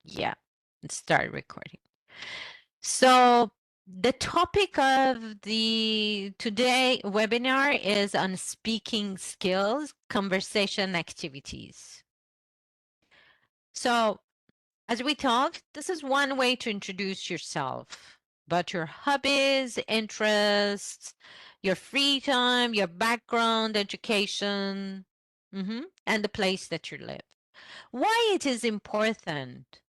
Yeah, start recording. So the topic of the today webinar is on speaking skills, conversation activities. So as we talked, this is one way to introduce yourself, about your hobbies, interests, your free time, your background, education, and the place that you live. Why it is important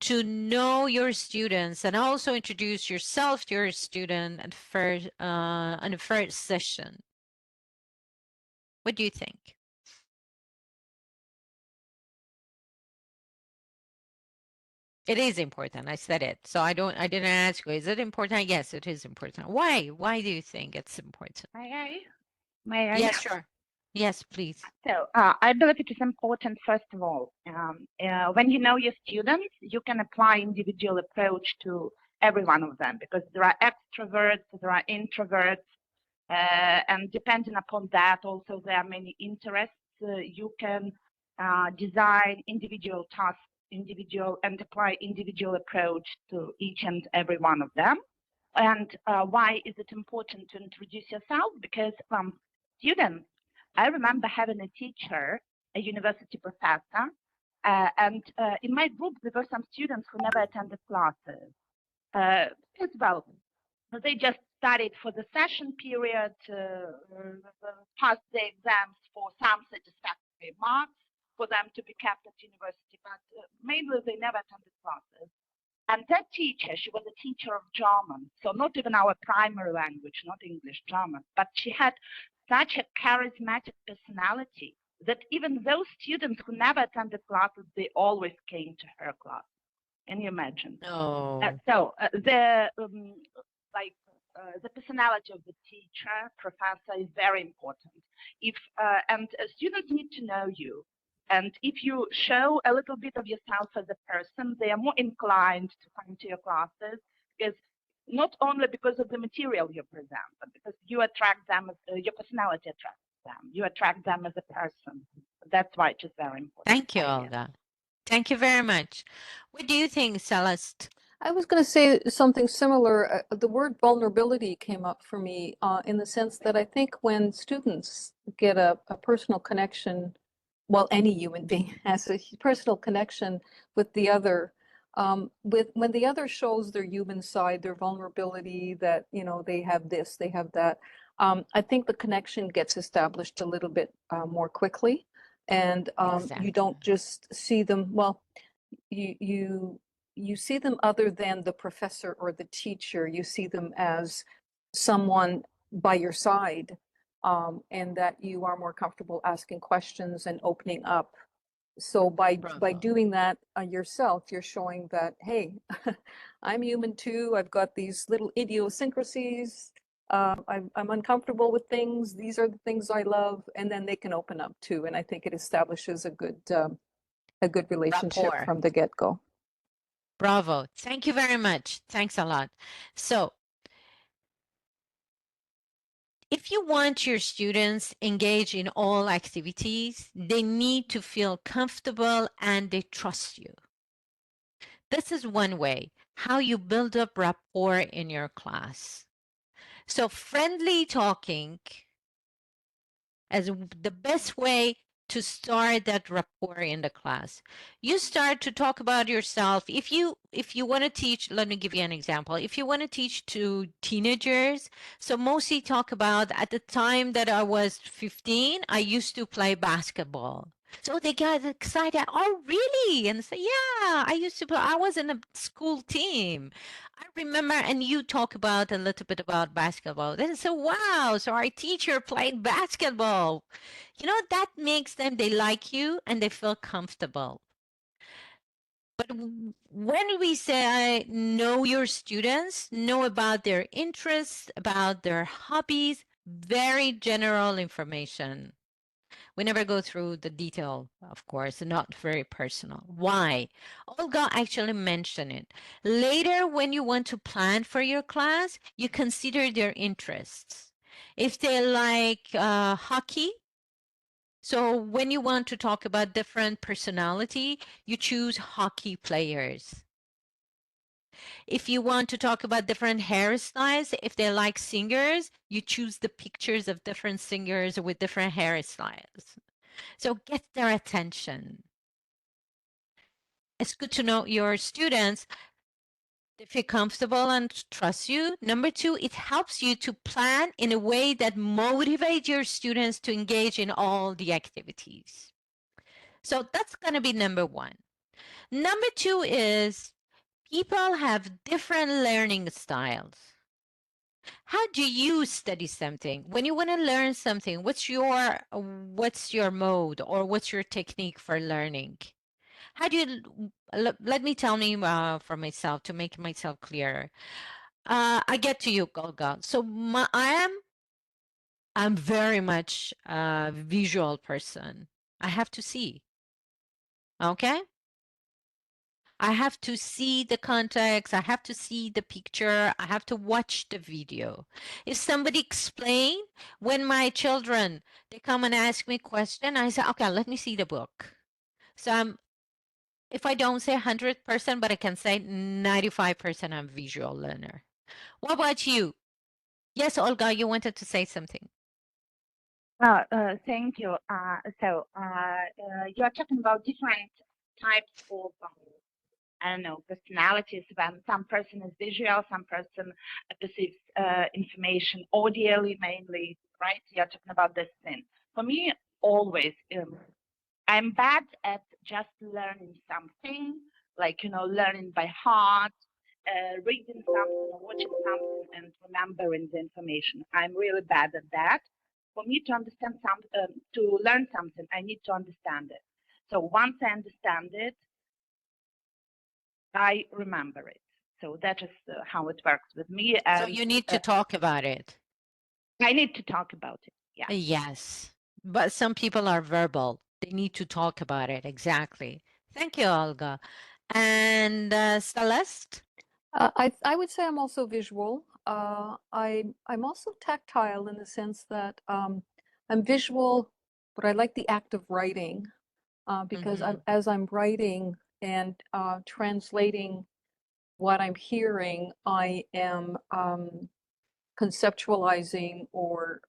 to know your students and also introduce yourself to your student at first on the first session. What do you think? It is important. I said it. So I didn't ask you, is it important? Yes, it is important. Why? Why do you think it's important? May I? May I? Yes, sure. Yes, please. So I believe it is important, first of all, when you know your students, you can apply individual approach to every one of them because there are extroverts, there are introverts, and depending upon that, also there are many interests. You can design individual tasks, and apply individual approach to each and every one of them. And why is it important to introduce yourself? Because students, I remember having a teacher, a university professor, and in my group there were some students who never attended classes. As well, they just studied for the session period, passed the exams for some satisfactory marks for them to be kept at university, but mainly they never attended classes. And that teacher, she was a teacher of German, so not even our primary language, not English, German, but she had such a charismatic personality that even those students who never attended classes, they always came to her class. Can you imagine? Oh. The personality of the teacher, professor is very important. Students need to know you. And if you show a little bit of yourself as a person, they are more inclined to come to your classes because not only because of the material you present, but because you attract them, your personality attracts them. You attract them as a person. That's why it is very important. Thank you, Olga. Thank you very much. What do you think, Celeste? I was going to say something similar. The word vulnerability came up for me in the sense that I think when students get a personal connection, well, any human being has a personal connection with the other. When the other shows their human side, their vulnerability, that they have this, they have that. I think the connection gets established a little bit more quickly, and you don't just see them. Well, you see them other than the professor or the teacher. You see them as someone by your side, and that you are more comfortable asking questions and opening up. So by doing that yourself, you're showing that, hey, I'm human too. I've got these little idiosyncrasies. I'm uncomfortable with things. These are the things I love, and then they can open up too. And I think it establishes a good relationship Rapport. from the get-go. Bravo. Thank you very much. Thanks a lot. So if you want your students engaged in all activities, they need to feel comfortable and they trust you. This is one way how you build up rapport in your class. So friendly talking as the best way to start that rapport in the class. You start to talk about yourself. If you want to teach, let me give you an example. If you want to teach to teenagers, so mostly talk about at the time that I was 15, I used to play basketball. So they got excited. Oh, really? And say, yeah, I used to play. I was in a school team. I remember, and you talk about a little bit about basketball. Then so, wow, so our teacher played basketball. That makes them, they like you and they feel comfortable. But when we say know your students, know about their interests, about their hobbies, very general information. We never go through the detail, of course, not very personal. Why? Olga actually mentioned it. Later, when you want to plan for your class, you consider their interests. If they like hockey, So when you want to talk about different personality, you choose hockey players. If you want to talk about different hairstyles, if they like singers, you choose the pictures of different singers with different hairstyles. So get their attention. It's good to know your students. They feel comfortable and trust you. Number two, it helps you to plan in a way that motivates your students to engage in all the activities. So that's going to be number one. Number two is people have different learning styles. How do you study something? When you want to learn something, what's your mode or what's your technique for learning? How do you let me tell me for myself to make myself clearer. I get to you, Golga. So I'm very much a visual person. I have to see. Okay? I have to see the context. I have to see the picture. I have to watch the video. If somebody explain, when my children, they come and ask me question, I say, okay, let me see the book. So if I don't say 100%, but I can say 95% I'm visual learner. What about you? Yes, Olga, you wanted to say something. Thank you. You are talking about different types of, I don't know, personalities. When some person is visual, some person perceives information audially mainly, right? You are talking about this thing. For me, always, I'm bad at just learning something, like, learning by heart, reading something or watching something and remembering the information. I'm really bad at that. For me to understand to learn something, I need to understand it. So once I understand it, I remember it. So that is how it works with me. So And you need to talk about it. I need to talk about it. Yeah. Yes. But some people are verbal. They need to talk about it. Exactly. Thank you, Olga. And Celeste? I would say I'm also visual. I'm also tactile in the sense that I'm visual, but I like the act of writing because as I'm writing and translating what I'm hearing, I am conceptualizing or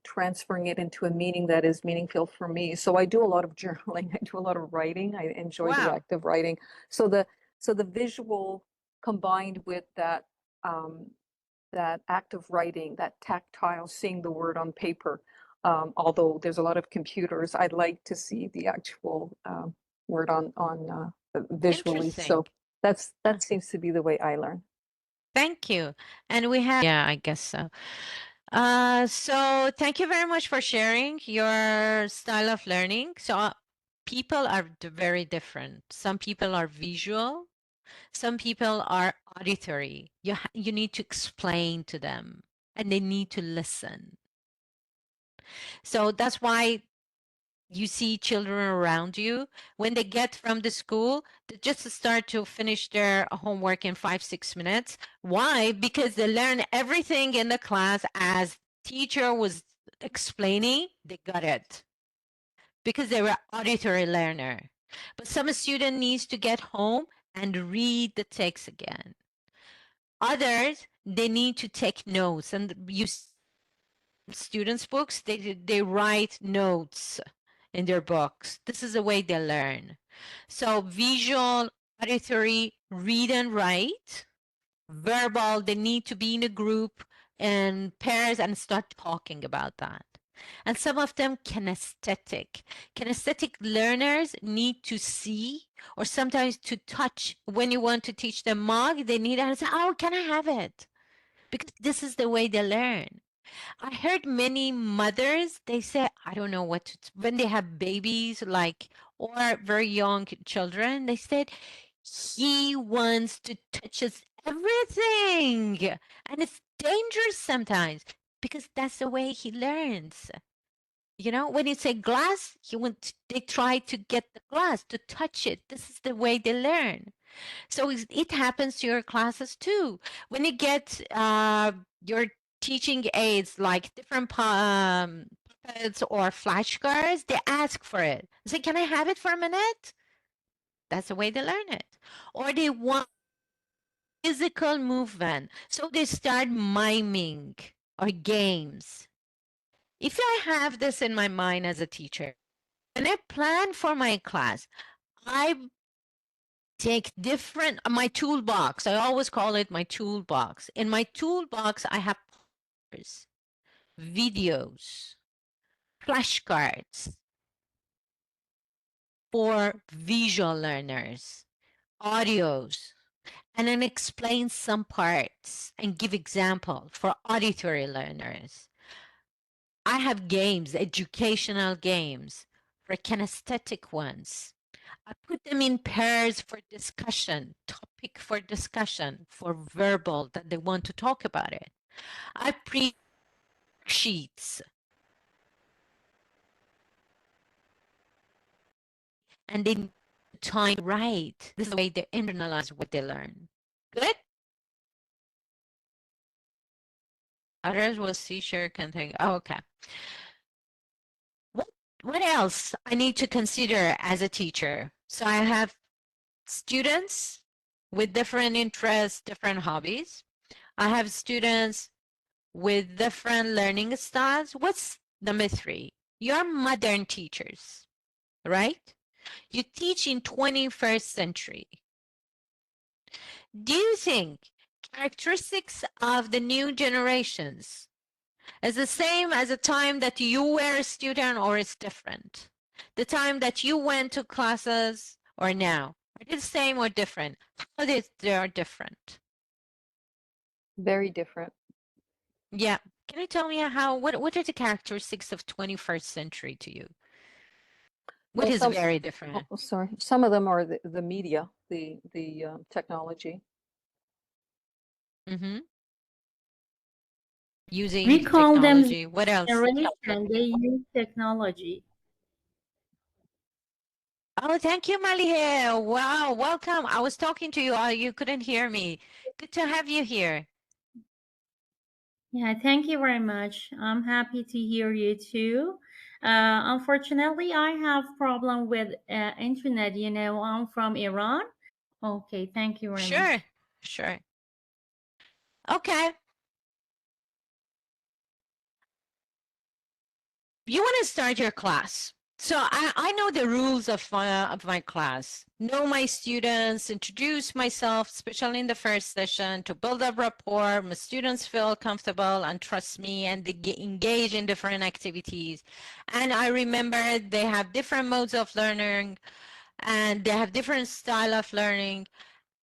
transferring it into a meaning that is meaningful for me. So I do a lot of journaling. I do a lot of writing. I enjoy the Wow. act of writing. So the visual combined with that act of writing, that tactile, seeing the word on paper. Although there's a lot of computers, I'd like to see the actual word on visually. So Interesting. that seems to be the way I learn. Thank you. And we have, yeah, I guess so. So thank you very much for sharing your style of learning. So people are very different. Some people are visual. Some people are auditory. You need to explain to them and they need to listen. So that's why you see children around you when they get from the school, they just start to finish their homework in 5-6 minutes. Why? Because they learn everything in the class as teacher was explaining, they got it because they were auditory learner. But some student needs to get home and read the text again. Others, they need to take notes, and you students' books, they write notes in their books. This is the way they learn. So visual, auditory, read and write. Verbal, they need to be in a group and pairs and start talking about that. And some of them kinesthetic. Kinesthetic learners need to see or sometimes to touch. When you want to teach them mug, they need to say, oh, can I have it? Because this is the way they learn. I heard many mothers, they say, I don't know what to, when they have babies, like, or very young children, they said, he wants to touch us everything. And it's dangerous sometimes because that's the way he learns. When you say glass, they try to get the glass, to touch it. This is the way they learn. So it happens to your classes too. When you get your teaching aids, like different iPads or flashcards, they ask for it. I say, can I have it for a minute? That's the way they learn it. Or they want physical movement. So they start miming or games. If I have this in my mind as a teacher, when I plan for my class, I take different, my toolbox. I always call it my toolbox. In my toolbox, I have posters, videos, flashcards for visual learners, audios, and then explain some parts and give example for auditory learners. I have games, educational games for kinesthetic ones. I put them in pairs for discussion, topic for discussion, for verbal that they want to talk about it. I pre sheets and they time right. This is the way they internalize what they learn. Good? Others will see, sure, can think. Oh, okay. What else I need to consider as a teacher? So I have students with different interests, different hobbies. I have students with different learning styles. What's number three? You're modern teachers, right? You teach in 21st century. Do you think characteristics of the new generations is the same as the time that you were a student or is different? The time that you went to classes or now? Are they the same or different? How they are different? Very different. Yeah. Can you tell me what are the characteristics of 21st century to you? What Well, is some, very different? oh, sorry, some of them are the media, the technology. Mm-hmm. Using We call them technology. What else? generation. They use technology. Oh, thank you, Malihe. Wow, welcome. I was talking to you. You couldn't hear me. Good to have you here. Yeah, thank you very much. I'm happy to hear you too. Unfortunately, I have problem with internet. You know, I'm from Iran. Okay, thank you very Sure, much. sure. Okay. You want to start your class. So I know the rules of my class. Know my students, introduce myself, especially in the first session, to build up rapport. My students feel comfortable and trust me, and they get engaged in different activities. And I remember they have different modes of learning, and they have different style of learning.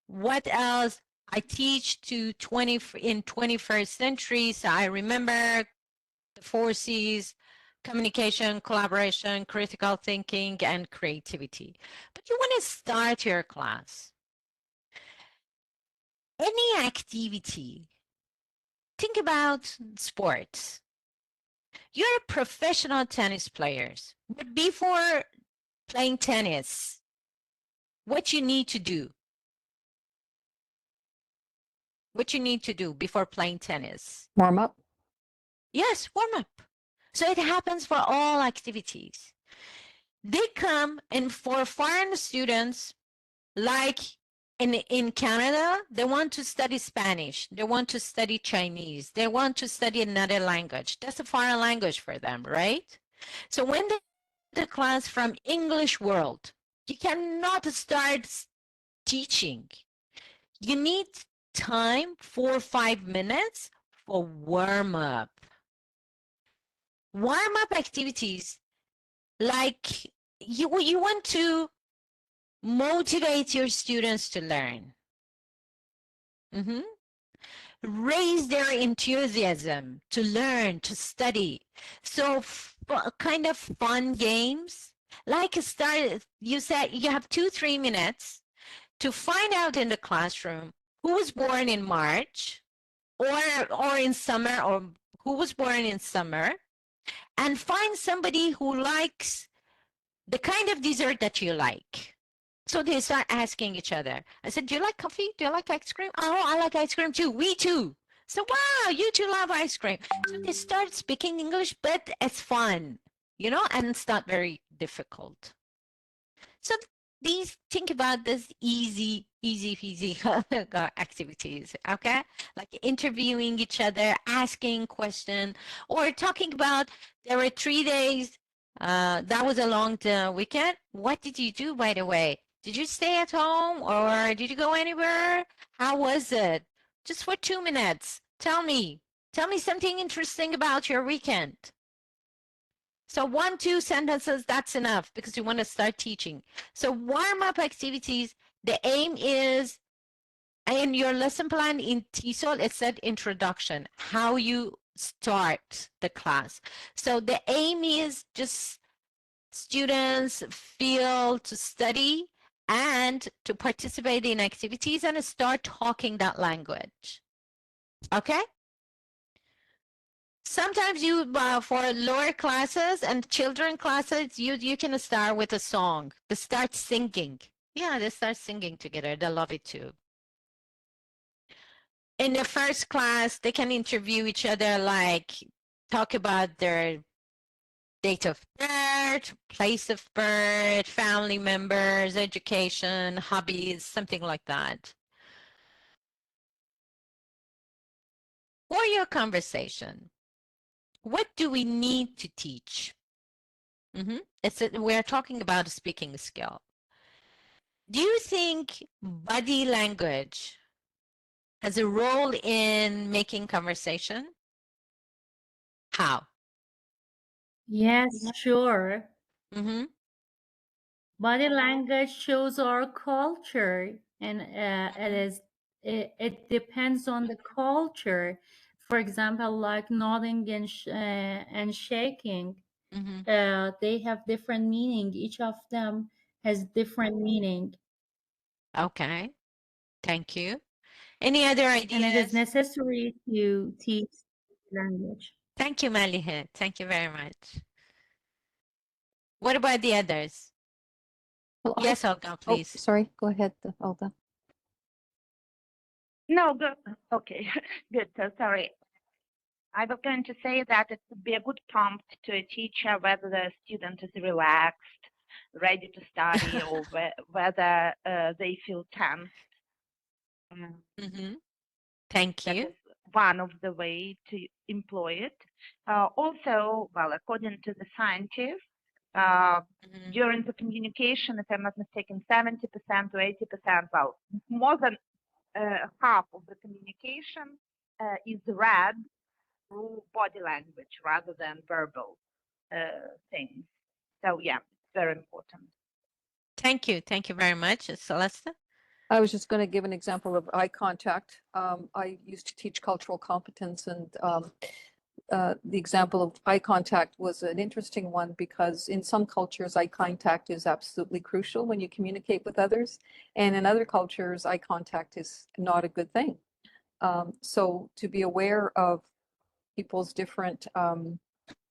What else? I teach to 20 in 21st century, so I remember the four C's: communication, collaboration, critical thinking, and creativity. But you want to start your class. Any activity. Think about sports. You're a professional tennis player, but before playing tennis, what you need to do? What you need to do before playing tennis? Warm up. Yes, warm up. So it happens for all activities. They come, and for foreign students, like in Canada, they want to study Spanish, they want to study Chinese, they want to study another language. That's a foreign language for them, right? So when they the class from English world, you cannot start teaching. You need time, 4 or 5 minutes for warm up. Warm up activities, like you want to motivate your students to learn. Mhm. Raise their enthusiasm to learn, to study. So kind of fun games, like you said you have 2 3 minutes to find out in the classroom who was born in March or in summer, or who was born in summer, and find somebody who likes the kind of dessert that you like. So they start asking each other. I said, do you like coffee? Do you like ice cream? Oh, I like ice cream too. We too. So, wow, you two love ice cream. So they start speaking English, but it's fun, and it's not very difficult. So these think about this easy peasy activities, okay? Like interviewing each other, asking question, or talking about there were 3 days. That was a long weekend. What did you do, by the way? Did you stay at home or did you go anywhere? How was it? Just for 2 minutes. Tell me. Tell me something interesting about your weekend. So 1, 2 sentences, that's enough because you want to start teaching. So warm-up activities, the aim is, in your lesson plan in TESOL, it said introduction, how you start the class. So the aim is just students feel to study and to participate in activities and start talking that language. Okay? Sometimes you for lower classes and children classes you can start with a song. They start singing. Yeah, they start singing together. They love it too. In the first class, they can interview each other, like talk about their date of birth, place of birth, family members, education, hobbies, something like that. For your conversation, what do we need to teach? We're talking about a speaking skill. Do you think body language has a role in making conversation? How? Yes, sure. Mm-hmm. Body language shows our culture, and it depends on the culture. For example, like nodding and shaking, Mm-hmm. they have different meaning. Each of them has different meaning, Okay. Thank you. Any other and it is ideas? necessary to teach language. Thank you, Malihe. Thank you very much. What about the others? Well, Yes, Olga, oh, please. sorry, go ahead, Olga. No, good. Okay, good. So sorry. I was going to say that it would be a good prompt to a teacher whether the student is relaxed, ready to study, or whether they feel tense. Mm-hmm. Thank That you. is one of the way to employ it. Also, well, according to the scientists, Mm-hmm. during the communication, if I'm not mistaken, 70% to 80%, well, more than half of the communication is read through body language rather than verbal things. So yeah, it's very important. Thank you. Thank you very much. Celeste? I was just going to give an example of eye contact. I used to teach cultural competence, and the example of eye contact was an interesting one because in some cultures, eye contact is absolutely crucial when you communicate with others. And in other cultures, eye contact is not a good thing. So to be aware of people's different,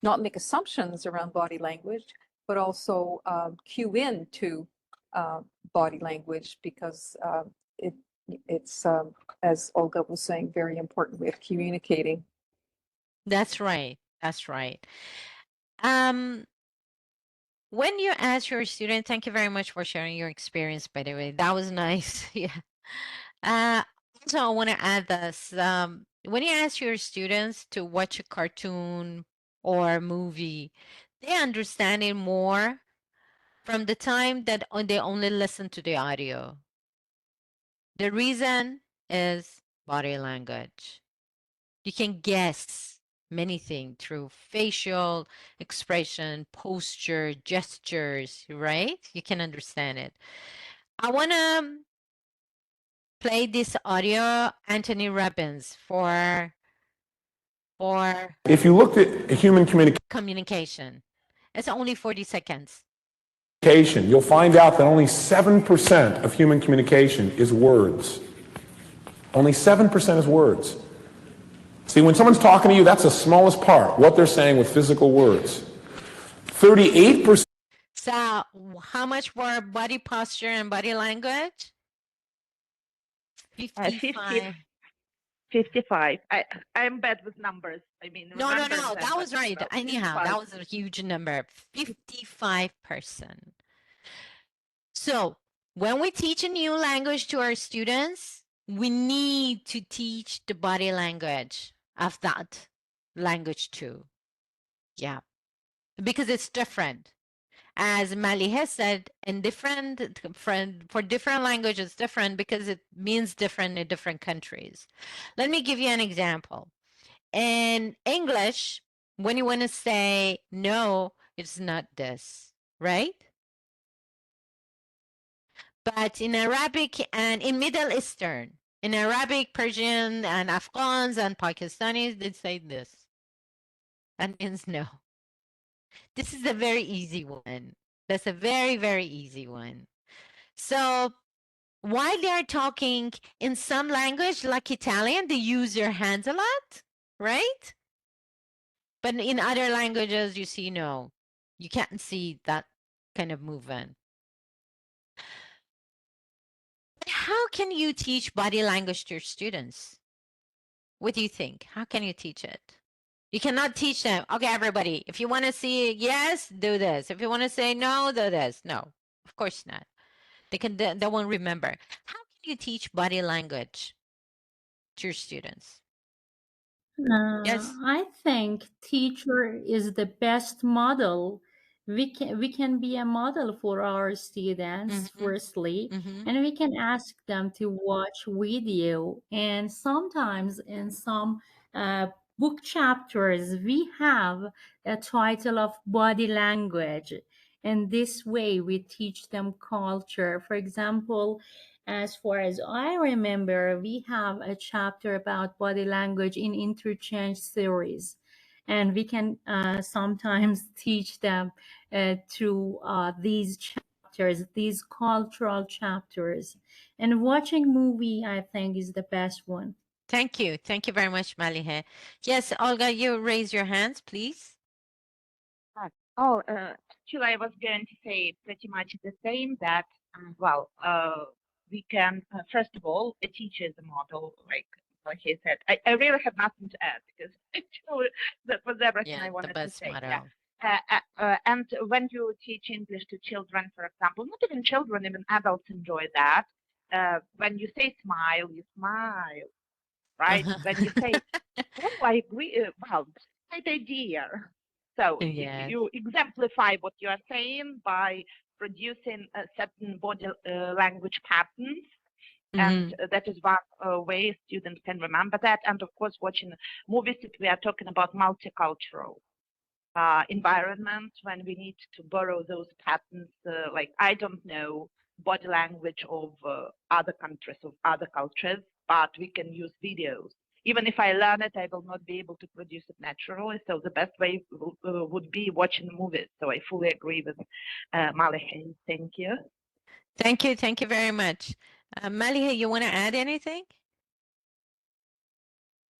not make assumptions around body language, but also cue in to body language because it's, as Olga was saying, very important way of communicating. That's right. That's right. Um, when you ask your student, thank you very much for sharing your experience, by the way. That was nice. Yeah. Also, I want to add this. When you ask your students to watch a cartoon or a movie, they understand it more from the time that they only listen to the audio. The reason is body language. You can guess many things through facial expression, posture, gestures, right? You can understand it. I want to play this audio, Anthony Robbins, for If you looked at human communication. It's only 40 seconds. communication, you'll find out that only 7% of human communication is words. Only 7% is words. See, when someone's talking to you, that's the smallest part, what they're saying with physical words. 38%. So, how much for body posture and body language? 55. 55. I'm bad with numbers. I mean, No, remembering them, that but was right. Anyhow, 55. that was a huge number, 55%. So when we teach a new language to our students, we need to teach the body language of that language too. Yeah, because it's different. As Malihe said, in for different languages, different because it means different in different countries. Let me give you an example. In English, when you want to say no, it's not this, right? But in Arabic and in Middle Eastern, in Arabic, Persian, and Afghans and Pakistanis, they say this. That means no. This is a very easy one. That's a very, very easy one. So while they're talking in some language, like Italian, they use their hands a lot, right? But in other languages, you see, no, you can't see that kind of movement. But how can you teach body language to your students? What do you think? How can you teach it? You cannot teach them, okay, everybody, if you want to see yes, do this. If you want to say no, do this. No, of course not. They won't remember. How can you teach body language to your students? Yes. I think teacher is the best model. We can be a model for our students Mm-hmm. firstly, Mm-hmm. and we can ask them to watch video. And sometimes in some uh, book chapters, we have a title of body language. And this way, we teach them culture. For example, as far as I remember, we have a chapter about body language in interchange theories, and we can sometimes teach them through these chapters, these cultural chapters. And watching movie, I think, is the best one. Thank you. Thank you very much, Malihe. Yes, Olga, you raise your hands, please. Oh, actually, I was going to say pretty much the same that, well, we can, first of all, a teacher is a model, like he said. I really have nothing to add because actually that was everything Yeah, I the wanted to best say. model. Yeah. And when you teach English to children, for example, not even children, even adults enjoy that. When you say smile, you smile, right? When you say, oh, I agree, well, that's a great idea. So Yes. you exemplify what you are saying by producing a certain body language patterns. And Mm-hmm. that is one way students can remember that. And of course, watching movies, if we are talking about multicultural environment, when we need to borrow those patterns, like, I don't know body language of other countries, of other cultures, but we can use videos. Even if I learn it, I will not be able to produce it naturally. So the best way would be watching movies. So I fully agree with Malihe. Thank you. Thank you. Thank you very much. Malihe, you want to add anything?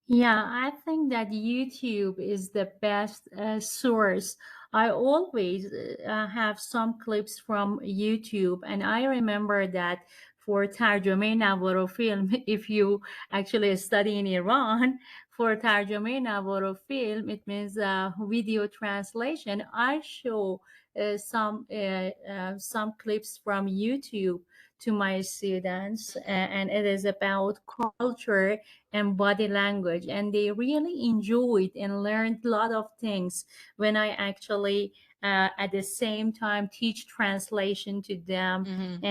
Yeah, I think that YouTube is the best source. I always have some clips from YouTube, and I remember that for tarjumeh Navaro film, if you actually study in Iran, for tarjumeh Navaro film, it means video translation. I show some clips from YouTube to my students, and it is about culture and body language, and they really enjoyed and learned a lot of things when I actually at the same time teach translation to them. Mm-hmm.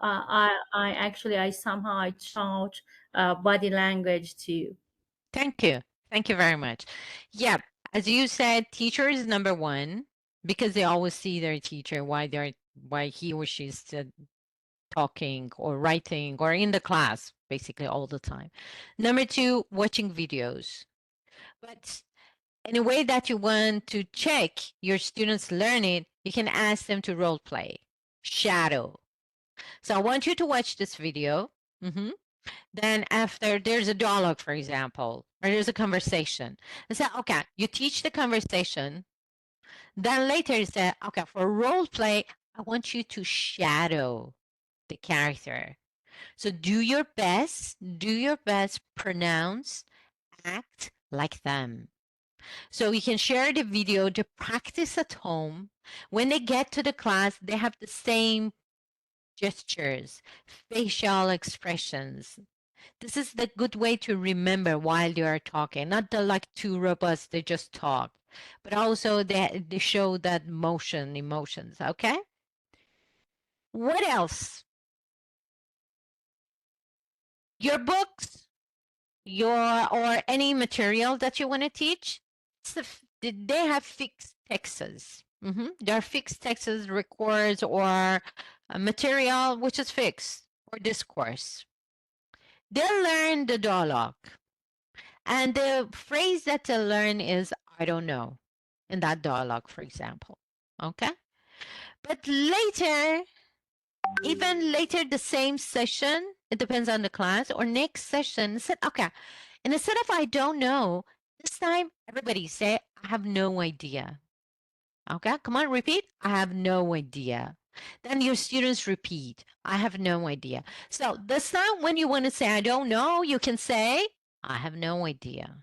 I somehow I taught body language too. Thank you. Thank you very much. Yeah, as you said, teacher is number one because they always see their teacher, why he or she is talking or writing or in the class basically all the time. Number two, watching videos. But in a way that you want to check your students learning, you can ask them to role play, shadow. So I want you to watch this video. Mhm. Then after there's a dialogue, for example, or there's a conversation. And say, okay, you teach the conversation. Then later you say, okay, for role play, I want you to shadow the character. So do your best, pronounce, act like them. So we can share the video to practice at home. When they get to the class, they have the same gestures, facial expressions. This is the good way to remember while you are talking, not the like two robots, they just talk, but also they show that emotions, okay? What else? Your books, or any material that you want to teach, they have fixed texts. There are fixed texts, records, or a material which is fixed, or discourse. They'll learn the dialogue. And the phrase that they'll learn is, I don't know, in that dialogue, for example. Okay? But later, even later, the same session, it depends on the class, or next session, said, okay, and instead of I don't know, this time everybody say, I have no idea. Okay, come on, repeat. I have no idea. Then your students repeat, I have no idea. So this time when you want to say, I don't know, you can say, I have no idea.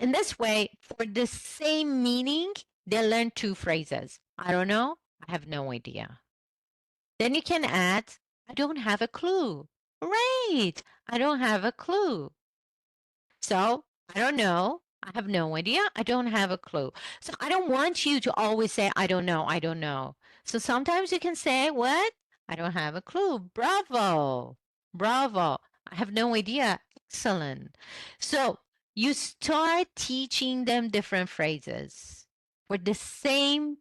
In this way, for the same meaning, they learn two phrases. I don't know, I have no idea. Then you can add, I don't have a clue. Right, I don't have a clue. So I don't know. I have no idea. I don't have a clue. So I don't want you to always say, I don't know. I don't know. So sometimes you can say, what? I don't have a clue. Bravo. Bravo. I have no idea. Excellent. So you start teaching them different phrases for the same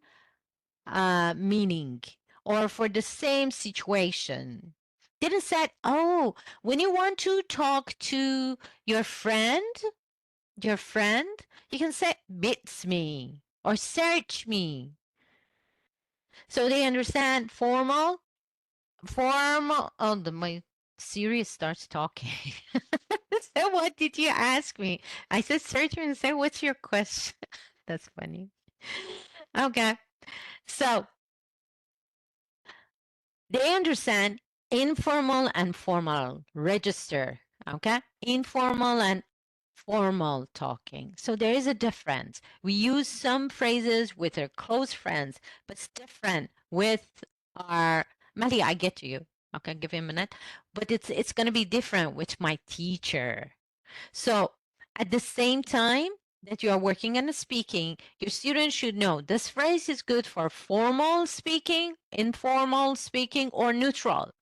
meaning or for the same situation. Didn't say, oh, when you want to talk to your friend, you can say bits me or search me. So they understand formal. Oh, my Siri starts talking. So what did you ask me? I said search me and say, what's your question? That's funny. Okay. So they understand informal and formal register. Okay. Informal and formal talking. So there is a difference. We use some phrases with our close friends, but it's different with our Mali, I get to you. Okay, give you a minute. But it's gonna be different with my teacher. So at the same time that you are working on speaking, your students should know this phrase is good for formal speaking, informal speaking, or neutral.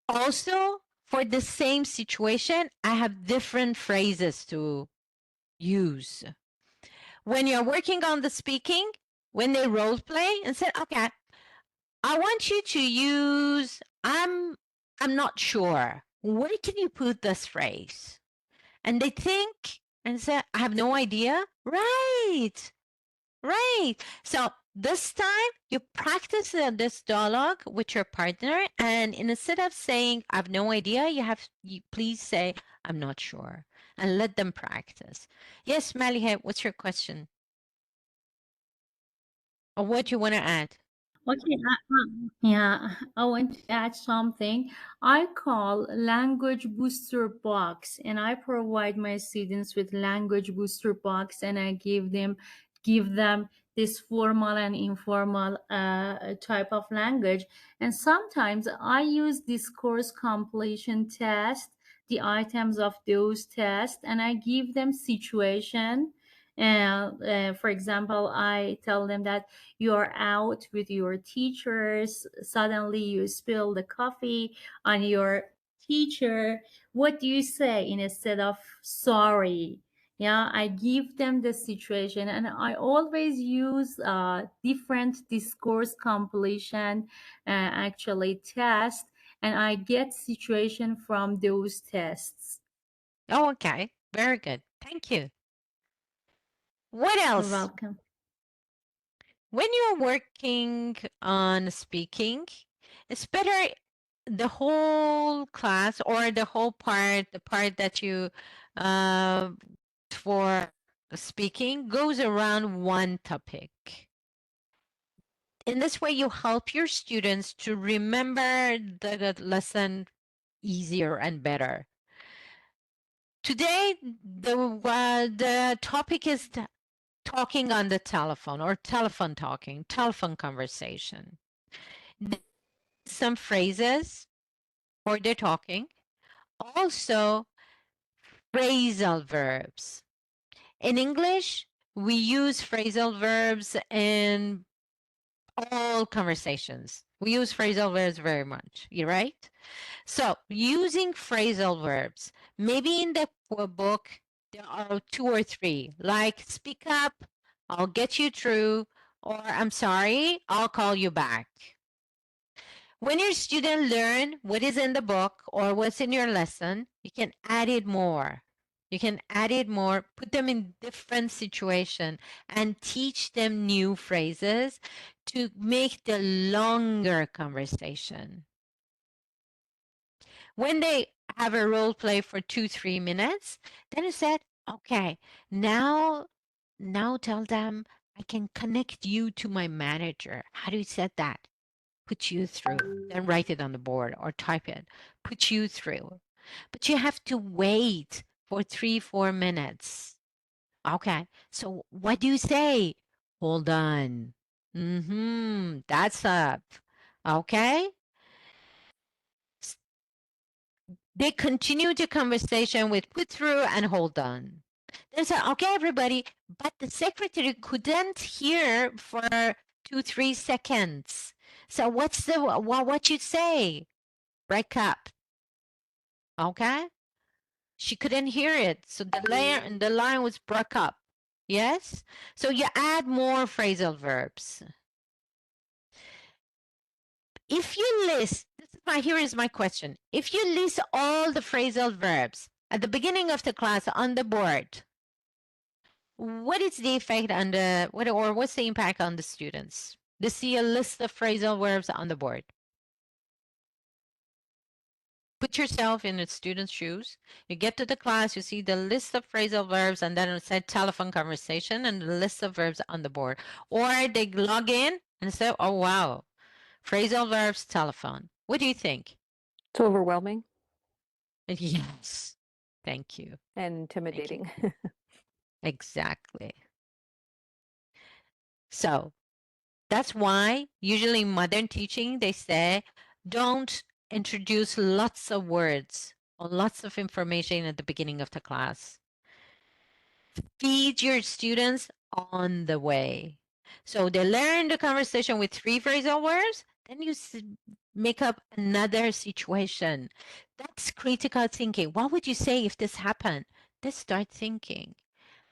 Also, for the same situation, I have different phrases to use. When you're working on the speaking, when they role play and say, okay, I want you to use I'm not sure. Where can you put this phrase? And they think and say, I have no idea. Right. Right. So this time you practice this dialogue with your partner, and instead of saying I have no idea, you please say I'm not sure, and let them practice. Yes, Malihe, what's your question? Or what you want to add? Okay, yeah, I want to add something. I call language booster box, and I provide my students with language booster box, and I give them this formal and informal type of language. And sometimes I use discourse completion test, the items of those tests, and I give them situation. And for example, I tell them that you're out with your teachers, suddenly you spill the coffee on your teacher. What do you say instead of sorry? Yeah, I give them the situation, and I always use different discourse completion actually test, and I get situation from those tests. Oh, okay. Very good. Thank you. What You're else? welcome. When you're working on speaking, it's better the whole class or the whole part, the part that you uh, for speaking goes around one topic. In this way, you help your students to remember the lesson easier and better. Today, the topic is talking on the telephone or telephone talking, telephone conversation. Some phrases for the talking. Also, phrasal verbs. In English, we use phrasal verbs in all conversations. We use phrasal verbs very much, you right? So using phrasal verbs, maybe in the book, there are 2 or 3, like speak up, I'll get you through, or I'm sorry, I'll call you back. When your student learn what is in the book or what's in your lesson, you can add it more. You can add it more, put them in different situation and teach them new phrases to make the longer conversation. When they have a role play for 2-3 minutes, then you said, okay, now tell them I can connect you to my manager. How do you say that? Put you through. Then write it on the board or type it. Put you through. But you have to wait for 3-4 minutes. Okay. So what do you say? Hold on. That's up. Okay. They continue the conversation with put through and hold on. They said, okay, everybody, but the secretary couldn't hear for 2-3 seconds. So what's the what you say? Break up. Okay? She couldn't hear it. So the line was broke up. Yes? So you add more phrasal verbs. If you list, here is my question. If you list all the phrasal verbs at the beginning of the class on the board, what is the effect on what's the impact on the students? They see a list of phrasal verbs on the board. Put yourself in the student's shoes. You get to the class, you see the list of phrasal verbs, and then it said telephone conversation and the list of verbs on the board. Or they log in and say, oh, wow, phrasal verbs, telephone. What do you think? It's overwhelming Yes. Thank you. and intimidating. Exactly. So that's why usually in modern teaching, they say, don't introduce lots of words or lots of information at the beginning of the class. Feed your students on the way. So they learn the conversation with 3 phrasal words, then you make up another situation. That's critical thinking. What would you say if this happened? They start thinking.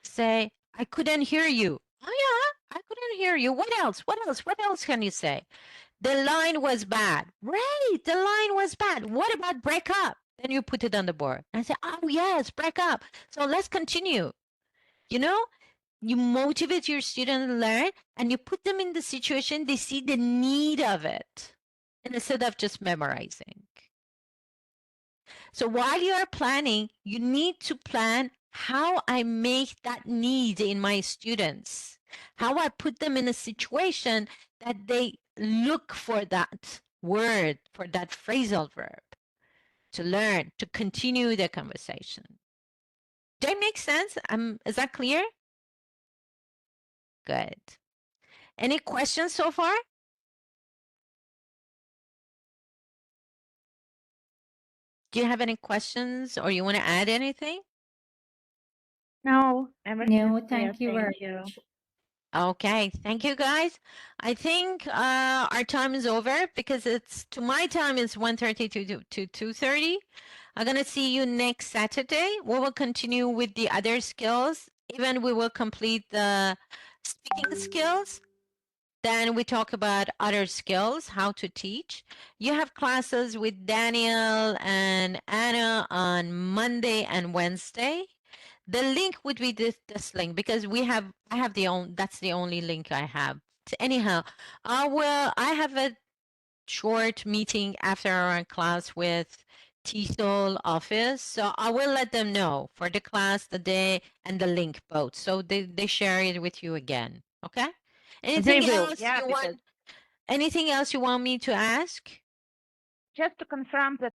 Say, I couldn't hear you. Oh yeah, I couldn't hear you. What else? What else? What else can you say? The line was bad. Right, the line was bad. What about break up? Then you put it on the board and say, oh yes, break up. So let's continue. You know, you motivate your student to learn and you put them in the situation they see the need of it instead of just memorizing. So while you are planning, you need to plan how I make that need in my students, how I put them in a situation that they look for that word, for that phrasal verb to learn, to continue the conversation. Does that make sense? Is that clear? Good. Any questions so far? Do you have any questions or you want to add anything? No, everything No, is clear. thank you Thank very you. much. Okay, thank you guys. I think our time is over because it's to my time is 1:30 to 2:30. I'm gonna see you next Saturday. We will continue with the other skills. Even we will complete the speaking skills. Then we talk about other skills, how to teach. You have classes with Daniel and Anna on Monday and Wednesday. The link would be this link because that's the only link I have. So anyhow, I have a short meeting after our class with TESOL office. So I will let them know for the class, the day, and the link both. So they share it with you again. Okay? They Anything will, else yeah, you because want? Anything else you want me to ask? Just to confirm that